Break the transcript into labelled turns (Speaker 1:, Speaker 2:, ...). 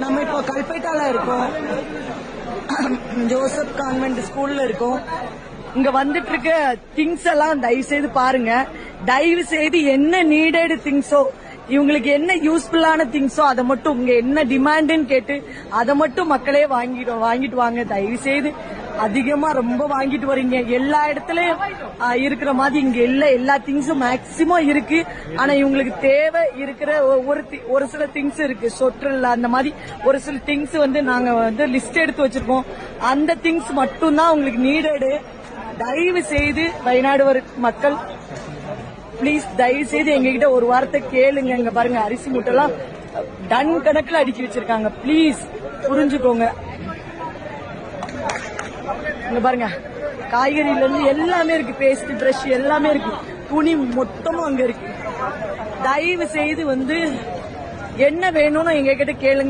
Speaker 1: நம்ம இப்போ கல்பேட்டால இருக்கோம், ஜோசப் கான்வென்ட் ஸ்கூல்ல இருக்கோம். இங்க வந்துட்டு இருக்க திங்ஸ் எல்லாம் தயவு செய்து பாருங்க. தயவு செய்து என்ன நீடட் திங்ஸோ, இவங்களுக்கு என்ன யூஸ்ஃபுல்லான திங்ஸோ அதை மட்டும் இங்க என்ன டிமாண்டுன்னு கேட்டு அதை மட்டும் மக்களே வாங்கிட்டு வாங்க. தயவு செய்து அதிகமா ரொம்ப வாங்கிட்டு வரீங்க. எல்லா இடத்துலயும் இருக்கிற மாதிரி இங்க எல்லா திங்ஸும் மேக்சிமம் இருக்கு. ஆனா இவங்களுக்கு தேவை இருக்கிற ஒரு சில திங்ஸ் இருக்கு. சொற்றல் அந்த மாதிரி ஒரு சில திங்ஸ் நாங்க லிஸ்ட் எடுத்து வச்சிருக்கோம். அந்த திங்ஸ் மட்டும் தான் உங்களுக்கு நீடடு. தயவு செய்து வயநாடு மக்கள் பிளீஸ் தயவு செய்து எங்ககிட்ட ஒரு வார்த்தை கேளுங்க. இங்க பாருங்க, அரிசி மூட்டைலாம் டன் கணக்குல அடுக்கி வச்சிருக்காங்க. பிளீஸ் புரிஞ்சுக்கோங்க. இங்க பாருங்க, காய்கறில இருந்து எல்லாமே இருக்கு, பேஸ்ட் பிரஷ் எல்லாமே இருக்கு, துணி மொத்தமும் அங்க இருக்கு. தயவு செய்து என்ன வேணும்னு எங்க கிட்ட கேளுங்க.